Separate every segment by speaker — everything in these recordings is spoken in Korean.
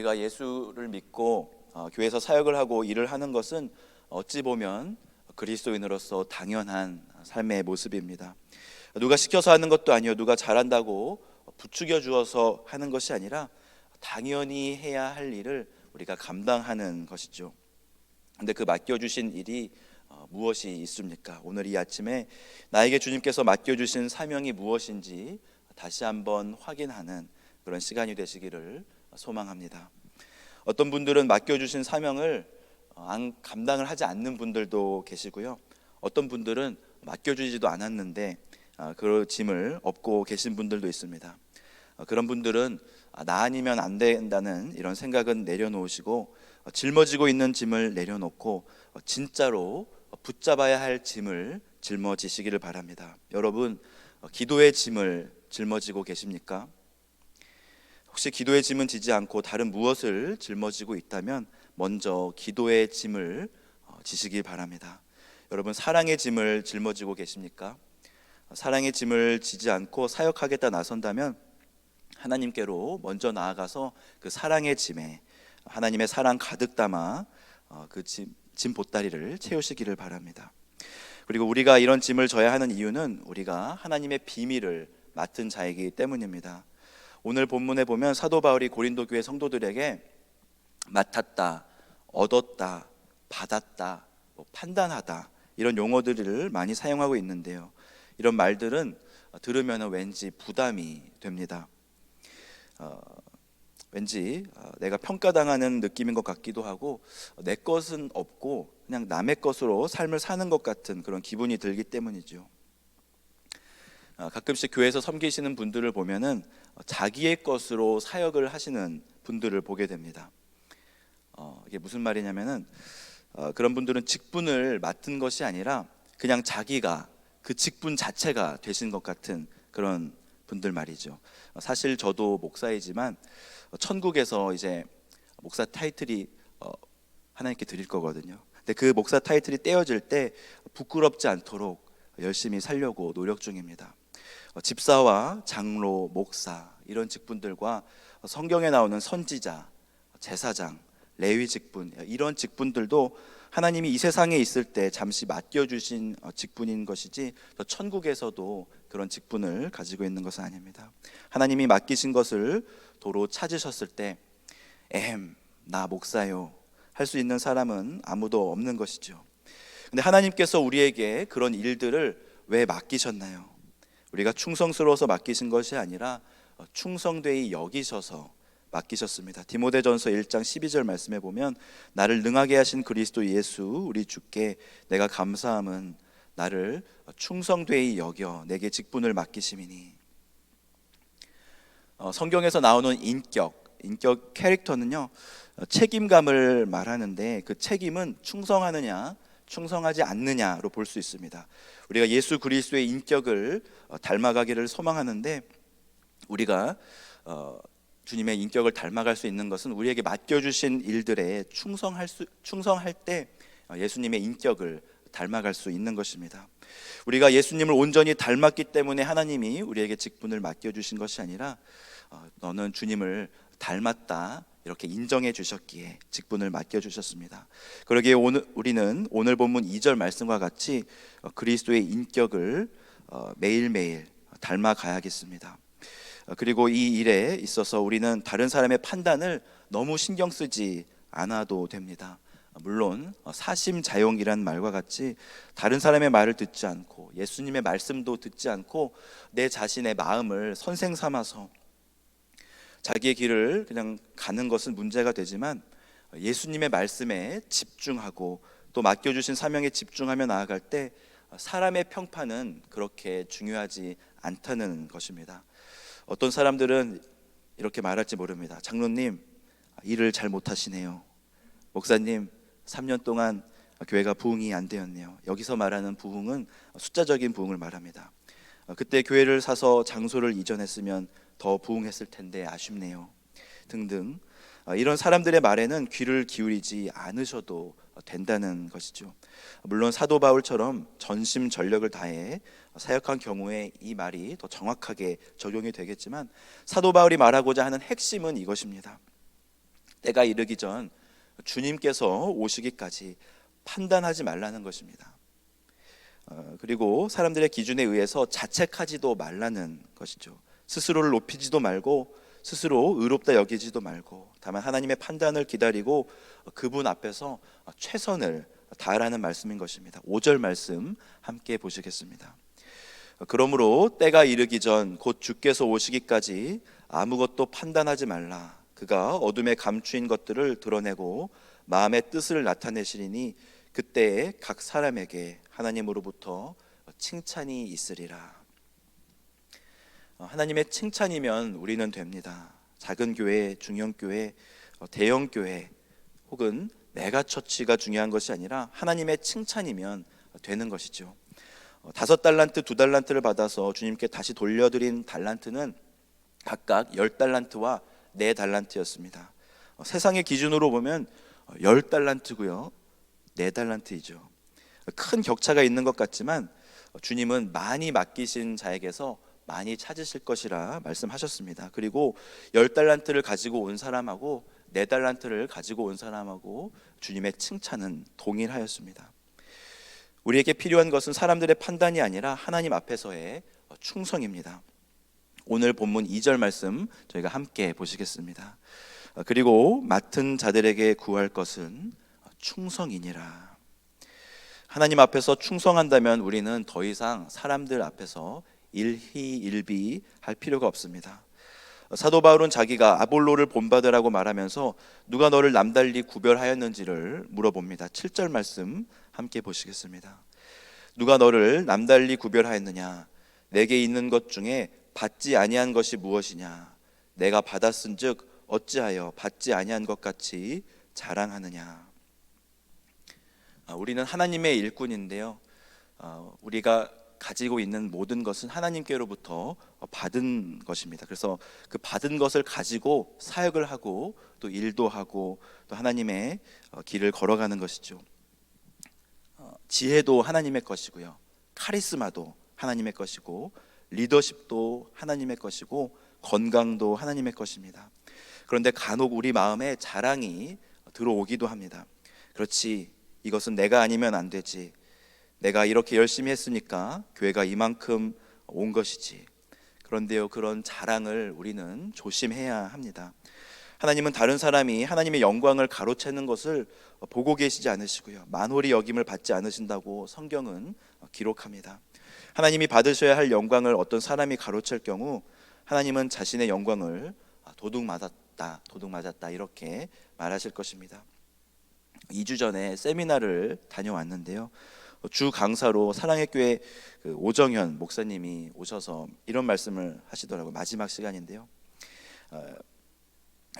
Speaker 1: 우리가 예수를 믿고 교회에서 사역을 하고 일을 하는 것은 어찌 보면 그리스도인으로서 당연한 삶의 모습입니다. 누가 시켜서 하는 것도 아니요, 누가 잘한다고 부추겨 주어서 하는 것이 아니라 당연히 해야 할 일을 우리가 감당하는 것이죠. 근데 그 맡겨주신 일이 무엇이 있습니까? 오늘 이 아침에 나에게 주님께서 맡겨주신 사명이 무엇인지 다시 한번 확인하는 그런 시간이 되시기를 소망합니다. 어떤 분들은 맡겨주신 사명을 감당을 하지 않는 분들도 계시고요, 어떤 분들은 맡겨주지도 않았는데 그 짐을 업고 계신 분들도 있습니다. 그런 분들은 나 아니면 안 된다는 이런 생각은 내려놓으시고 짊어지고 있는 짐을 내려놓고 진짜로 붙잡아야 할 짐을 짊어지시기를 바랍니다. 여러분, 기도의 짐을 짊어지고 계십니까? 혹시 기도의 짐은 지지 않고 다른 무엇을 짊어지고 있다면 먼저 기도의 짐을 지시길 바랍니다. 여러분, 사랑의 짐을 짊어지고 계십니까? 사랑의 짐을 지지 않고 사역하겠다 나선다면 하나님께로 먼저 나아가서 그 사랑의 짐에 하나님의 사랑 가득 담아 그 짐 보따리를 채우시기를 바랍니다. 그리고 우리가 이런 짐을 져야 하는 이유는 우리가 하나님의 비밀을 맡은 자이기 때문입니다. 오늘 본문에 보면 사도 바울이 고린도 교회 성도들에게 맡았다, 얻었다, 받았다, 판단하다, 이런 용어들을 많이 사용하고 있는데요, 이런 말들은 들으면 왠지 부담이 됩니다. 왠지 내가 평가당하는 느낌인 것 같기도 하고, 내 것은 없고 그냥 남의 것으로 삶을 사는 것 같은 그런 기분이 들기 때문이죠. 가끔씩 교회에서 섬기시는 분들을 보면은 자기의 것으로 사역을 하시는 분들을 보게 됩니다. 이게 무슨 말이냐면은 그런 분들은 직분을 맡은 것이 아니라 그냥 자기가 그 직분 자체가 되신 것 같은 그런 분들 말이죠. 사실 저도 목사이지만 천국에서 이제 목사 타이틀이 하나님께 드릴 거거든요. 근데 그 목사 타이틀이 떼어질 때 부끄럽지 않도록 열심히 살려고 노력 중입니다. 집사와 장로, 목사, 이런 직분들과 성경에 나오는 선지자, 제사장, 레위 직분, 이런 직분들도 하나님이 이 세상에 있을 때 잠시 맡겨주신 직분인 것이지 천국에서도 그런 직분을 가지고 있는 것은 아닙니다. 하나님이 맡기신 것을 도로 찾으셨을 때 나 목사요 할 수 있는 사람은 아무도 없는 것이죠. 근데 하나님께서 우리에게 그런 일들을 왜 맡기셨나요? 우리가 충성스러워서 맡기신 것이 아니라 충성되이 여기셔서 맡기셨습니다. 디모데전서 1장 12절 말씀에 보면 나를 능하게 하신 그리스도 예수 우리 주께 내가 감사함은 나를 충성되이 여겨 내게 직분을 맡기심이니. 성경에서 나오는 인격 캐릭터는요, 책임감을 말하는데 그 책임은 충성하느냐 충성하지 않느냐로 볼 수 있습니다. 우리가 예수 그리스도의 인격을 닮아가기를 소망하는데, 우리가 주님의 인격을 닮아갈 수 있는 것은 우리에게 맡겨주신 일들에 충성할 때 예수님의 인격을 닮아갈 수 있는 것입니다. 우리가 예수님을 온전히 닮았기 때문에 하나님이 우리에게 직분을 맡겨주신 것이 아니라 너는 주님을 닮았다 이렇게 인정해 주셨기에 직분을 맡겨주셨습니다. 그러기에 우리는 오늘 본문 2절 말씀과 같이 그리스도의 인격을 매일매일 닮아가야겠습니다. 그리고 이 일에 있어서 우리는 다른 사람의 판단을 너무 신경 쓰지 않아도 됩니다. 물론 사심자용이란 말과 같이 다른 사람의 말을 듣지 않고 예수님의 말씀도 듣지 않고 내 자신의 마음을 선생 삼아서 자기의 길을 그냥 가는 것은 문제가 되지만 예수님의 말씀에 집중하고 또 맡겨주신 사명에 집중하며 나아갈 때 사람의 평판은 그렇게 중요하지 않다는 것입니다. 어떤 사람들은 이렇게 말할지 모릅니다. 장로님, 일을 잘 못하시네요. 목사님, 3년 동안 교회가 부흥이 안 되었네요. 여기서 말하는 부흥은 숫자적인 부흥을 말합니다. 그때 교회를 사서 장소를 이전했으면 더 부흥했을 텐데 아쉽네요, 등등. 이런 사람들의 말에는 귀를 기울이지 않으셔도 된다는 것이죠. 물론 사도 바울처럼 전심전력을 다해 사역한 경우에 이 말이 더 정확하게 적용이 되겠지만 사도 바울이 말하고자 하는 핵심은 이것입니다. 때가 이르기 전 주님께서 오시기까지 판단하지 말라는 것입니다. 그리고 사람들의 기준에 의해서 자책하지도 말라는 것이죠. 스스로를 높이지도 말고 스스로 의롭다 여기지도 말고 다만 하나님의 판단을 기다리고 그분 앞에서 최선을 다하라는 말씀인 것입니다. 5절 말씀 함께 보시겠습니다. 그러므로 때가 이르기 전 곧 주께서 오시기까지 아무것도 판단하지 말라. 그가 어둠에 감추인 것들을 드러내고 마음의 뜻을 나타내시리니 그때에 각 사람에게 하나님으로부터 칭찬이 있으리라. 하나님의 칭찬이면 우리는 됩니다. 작은 교회, 중형 교회, 대형 교회 혹은 메가처치가 중요한 것이 아니라 하나님의 칭찬이면 되는 것이죠. 5달란트, 2달란트를 받아서 주님께 다시 돌려드린 달란트는 각각 10달란트와 4달란트였습니다. 세상의 기준으로 보면 10달란트고요 4달란트이죠. 큰 격차가 있는 것 같지만 주님은 많이 맡기신 자에게서 많이 찾으실 것이라 말씀하셨습니다. 그리고 10달란트를 가지고 온 사람하고 4달란트를 가지고 온 사람하고 주님의 칭찬은 동일하였습니다. 우리에게 필요한 것은 사람들의 판단이 아니라 하나님 앞에서의 충성입니다. 오늘 본문 2절 말씀 저희가 함께 보시겠습니다. 그리고 맡은 자들에게 구할 것은 충성이니라. 하나님 앞에서 충성한다면 우리는 더 이상 사람들 앞에서 일희일비할 필요가 없습니다. 사도 바울은 자기가 아볼로를 본받으라고 말하면서 누가 너를 남달리 구별하였는지를 물어봅니다. 7절 말씀 함께 보시겠습니다. 누가 너를 남달리 구별하였느냐? 내게 있는 것 중에 받지 아니한 것이 무엇이냐? 내가 받았은즉 어찌하여 받지 아니한 것 같이 자랑하느냐? 우리는 하나님의 일꾼인데요. 우리가 가지고 있는 모든 것은 하나님께로부터 받은 것입니다. 그래서 그 받은 것을 가지고 사역을 하고 또 일도 하고 또 하나님의 길을 걸어가는 것이죠. 지혜도 하나님의 것이고요. 카리스마도 하나님의 것이고 리더십도 하나님의 것이고 건강도 하나님의 것입니다. 그런데 간혹 우리 마음에 자랑이 들어오기도 합니다. 그렇지, 이것은 내가 아니면 안 되지. 내가 이렇게 열심히 했으니까 교회가 이만큼 온 것이지. 그런데요, 그런 자랑을 우리는 조심해야 합니다. 하나님은 다른 사람이 하나님의 영광을 가로채는 것을 보고 계시지 않으시고요, 만홀히 여김을 받지 않으신다고 성경은 기록합니다. 하나님이 받으셔야 할 영광을 어떤 사람이 가로챌 경우 하나님은 자신의 영광을 도둑 맞았다 이렇게 말하실 것입니다. 2주 전에 세미나를 다녀왔는데요, 주 강사로 사랑의 교회 오정현 목사님이 오셔서 이런 말씀을 하시더라고요. 마지막 시간인데요,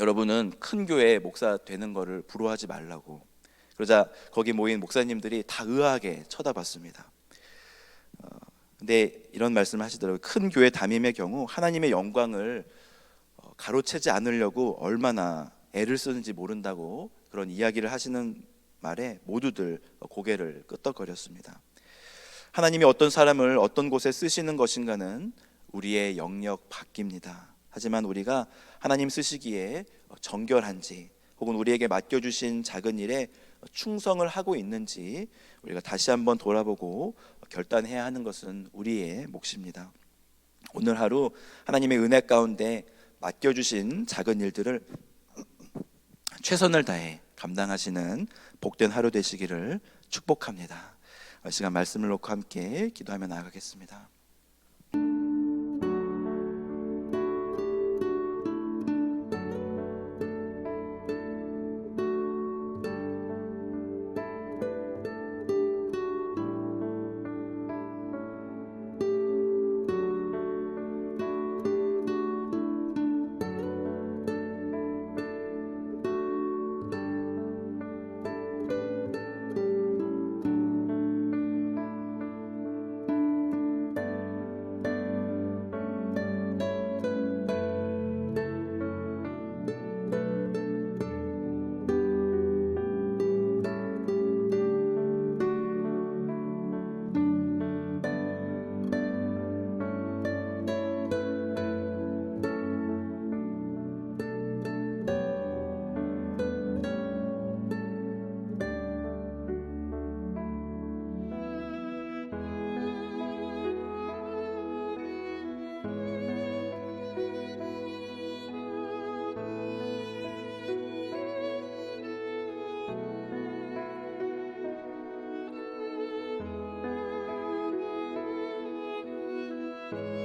Speaker 1: 여러분은 큰 교회 목사 되는 거를 부러워하지 말라고. 그러자 거기 모인 목사님들이 다 의아하게 쳐다봤습니다. 근데 이런 말씀을 하시더라고요. 큰 교회 담임의 경우 하나님의 영광을 가로채지 않으려고 얼마나 애를 쓰는지 모른다고 그런 이야기를 하시는 말에 모두들 고개를 끄덕거렸습니다. 하나님이 어떤 사람을 어떤 곳에 쓰시는 것인가는 우리의 영역 밖입니다. 하지만 우리가 하나님 쓰시기에 정결한지 혹은 우리에게 맡겨주신 작은 일에 충성을 하고 있는지 우리가 다시 한번 돌아보고 결단해야 하는 것은 우리의 몫입니다. 오늘 하루 하나님의 은혜 가운데 맡겨주신 작은 일들을 최선을 다해 감당하시는 복된 하루 되시기를 축복합니다. 이 시간 말씀을 놓고 함께 기도하며 나아가겠습니다. 있습니다.